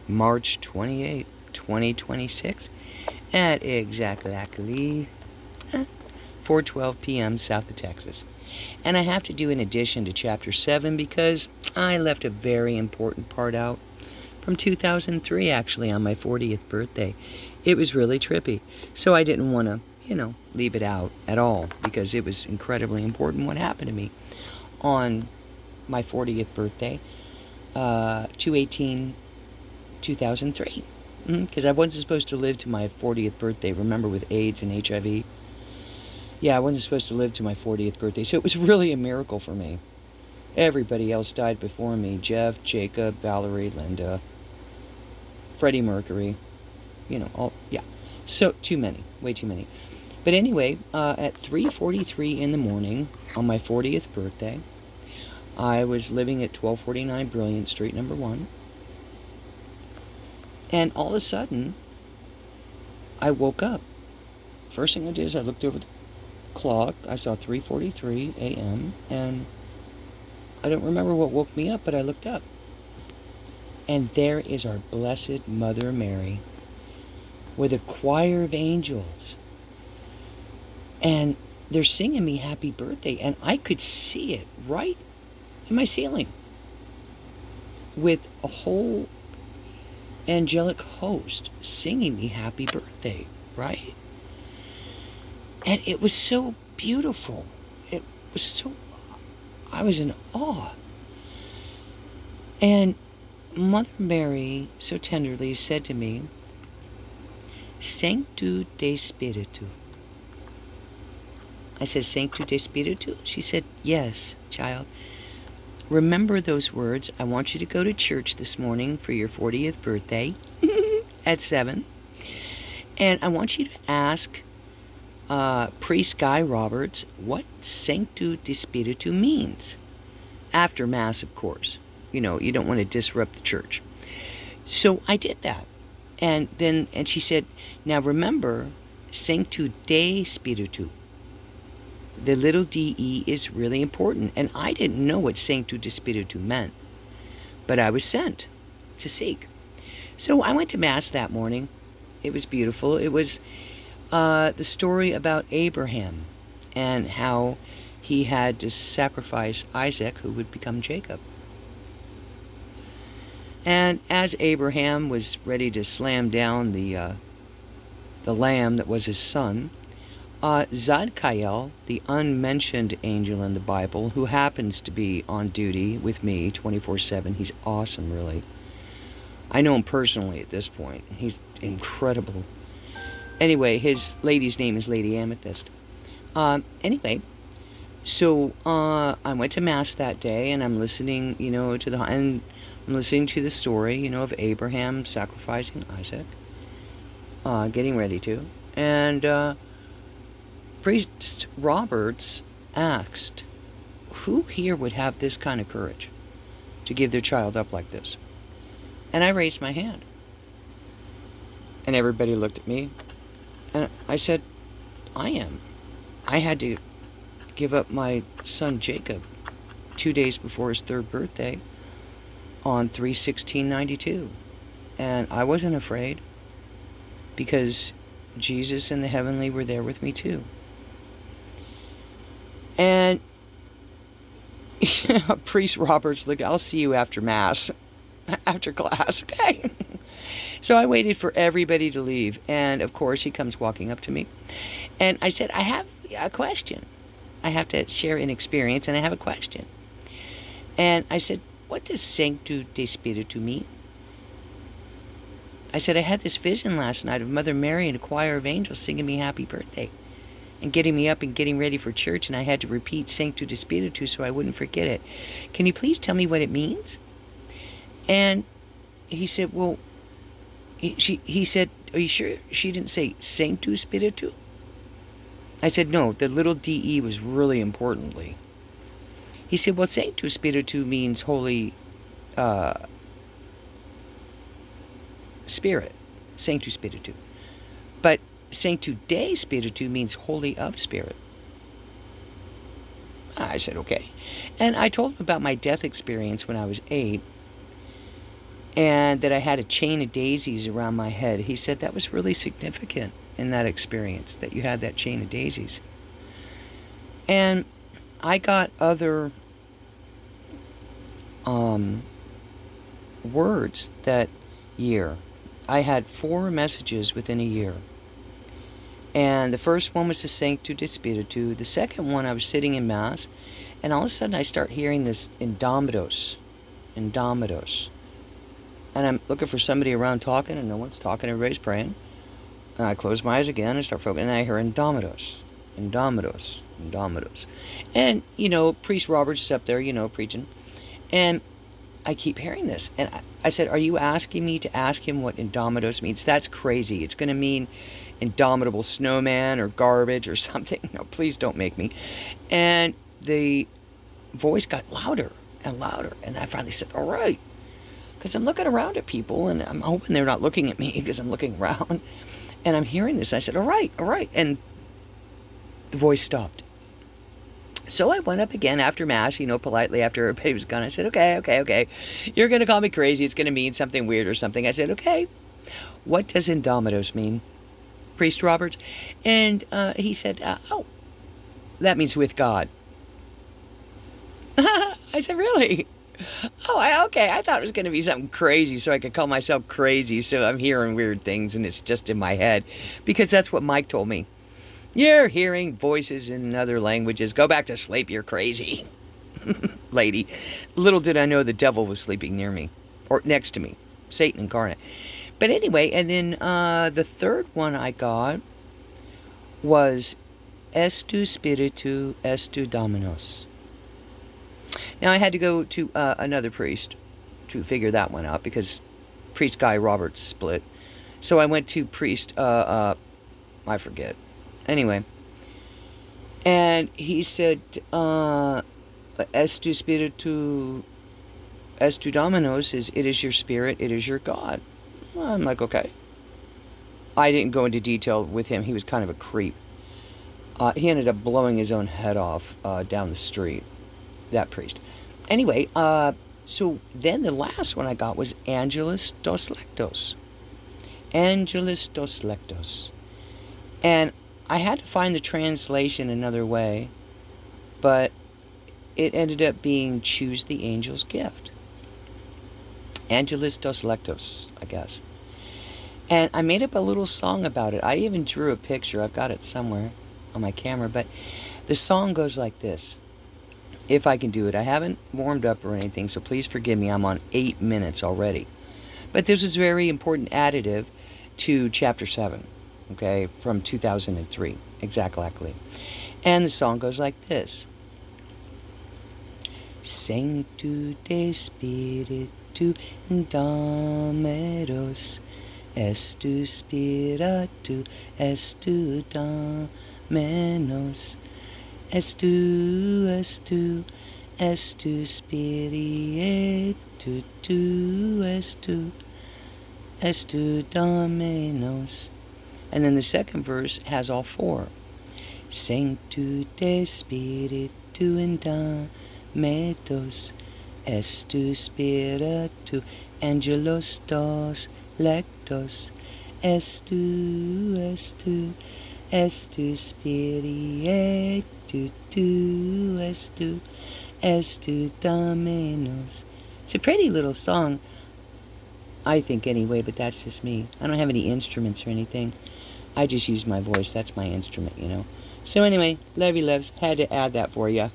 March 28th, 2026, at exactly 4:12 p.m. south of Texas. And I have to do an addition to Chapter 7 because I left a very important part out from 2003, actually, on my 40th birthday. It was really trippy. So I didn't want to, leave it out at all because it was incredibly important what happened to me on my 40th birthday, 2/18/2003. Because I wasn't supposed to live to my 40th birthday, remember, with AIDS and HIV? Yeah, I wasn't supposed to live to my 40th birthday, so it was really a miracle for me. Everybody else died before me. Jeff, Jacob, Valerie, Linda, Freddie Mercury, all, yeah. So, too many, way too many. But anyway, at 3:43 in the morning on my 40th birthday, I was living at 1249 Brilliant Street, number 1. And all of a sudden, I woke up. First thing I did is I looked over the clock. I saw 3:43 a.m. and I don't remember what woke me up, but I looked up. And there is our Blessed Mother Mary with a choir of angels. And they're singing me happy birthday, and I could see it right in my ceiling with a whole angelic host singing me happy birthday, right? And it was so beautiful. It was so, I was in awe. And Mother Mary so tenderly said to me, Sanctu de Spiritu. I said, Sanctu de Spiritu? She said, yes, child. Remember those words. I want you to go to church this morning for your 40th birthday at 7. And I want you to ask Priest Guy Roberts what Sanctu de Spiritu means. After Mass, of course. You don't want to disrupt the church. So I did that. And she said, now remember, Sanctu de Spiritu. The little de is really important. And I didn't know what Sanctu de Spiritu meant. But I was sent to seek. So I went to Mass that morning. It was beautiful. It was the story about Abraham and how he had to sacrifice Isaac, who would become Jacob. And as Abraham was ready to slam down the lamb that was his son, Zadkiel, the unmentioned angel in the Bible, who happens to be on duty with me 24/7, he's awesome, really. I know him personally at this point. He's incredible. Anyway, his lady's name is Lady Amethyst. Anyway, so I went to Mass that day, and I'm listening, I'm listening to the story, of Abraham sacrificing Isaac, getting ready to, and Priest Roberts asked, who here would have this kind of courage to give their child up like this? And I raised my hand. And everybody looked at me. And I said, I am. I had to give up my son Jacob 2 days before his 3rd birthday on 3/16/92. And I wasn't afraid because Jesus and the heavenly were there with me too. And Priest Roberts, look, I'll see you after Mass, after class, okay? So I waited for everybody to leave, and of course he comes walking up to me. And I said, I have a question. I have to share an experience, and I have a question. And I said, what does Sanctu de Spiritu mean? I said, I had this vision last night of Mother Mary and a choir of angels singing me happy birthday and getting me up and getting ready for church, and I had to repeat Sanctu de Spiritu so I wouldn't forget it. Can you please tell me what it means? And he said, well, he said, are you sure she didn't say Sanctu Spiritu? I said, no, the little de was really importantly. He said, well, Sanctu Spiritu means Holy Spirit, Sanctu Spiritu. But Sanctu de Spiritu means Holy of Spirit. I said, okay. And I told him about my death experience when I was 8. and that I had a chain of daisies around my head. He said that was really significant in that experience, that you had that chain of daisies. And I got other words that year. I had 4 messages within a year. And the first one was the Sanctu de Spiritu. The second one, I was sitting in Mass, and all of a sudden I start hearing this Indomitus. Indomitus. And I'm looking for somebody around talking, and no one's talking, everybody's praying. And I close my eyes again and start focusing, and I hear Indomitus. Indomitus. Indomitus. And, Priest Roberts is up there, preaching. And I keep hearing this. And I said, are you asking me to ask him what Indomitus means? That's crazy. It's going to mean indomitable snowman or garbage or something. No, please don't make me. And the voice got louder and louder. And I finally said, all right. Because I'm looking around at people, and I'm hoping they're not looking at me because I'm looking around. And I'm hearing this. And I said, all right, all right. And the voice stopped. So I went up again after Mass, politely after everybody was gone. I said, okay. You're going to call me crazy. It's going to mean something weird or something. I said, okay. What does Indomitus mean, Priest Roberts? And he said, oh, that means with God. I said, really? Oh, okay. I thought it was going to be something crazy so I could call myself crazy. So I'm hearing weird things and it's just in my head. Because that's what Mike told me. You're hearing voices in other languages. Go back to sleep. You're crazy. Lady. Little did I know the devil was sleeping near me. Or next to me. Satan incarnate. But anyway, and then the third one I got was Estu Spiritu Estu Dominus. Now I had to go to another priest to figure that one out because Priest Guy Roberts split. So I went to Priest, I forget. Anyway, and he said, Estu Spiritu Estu Dominus is, it is your spirit, it is your God. Well, I'm like, okay. I didn't go into detail with him. He was kind of a creep. He ended up blowing his own head off down the street, that priest. Anyway, so then the last one I got was Angelus dos Lectos. Angelus dos Lectos. And I had to find the translation another way, but it ended up being choose the angel's gift. Angelus dos Lectos, I guess. And I made up a little song about it. I even drew a picture. I've got it somewhere on my camera, but the song goes like this. If I can do it. I haven't warmed up or anything, so please forgive me. I'm on 8 minutes already. But this is a very important additive to Chapter 7. Okay, from 2003, exactly. And the song goes like this. Sanctu de Spiritu Dominus, Estu Spiritu, Estu Dominus, Estu Spiritu, Estu Dominus. And then the second verse has all 4. Sanctu de Spiritu Dominus, Estu Spiritu Angelos dos Lectos, Estu Spiritu, Estu Dominus. It's a pretty little song, I think anyway, but that's just me. I don't have any instruments or anything. I just use my voice. That's my instrument, So anyway, love you loves. Had to add that for you.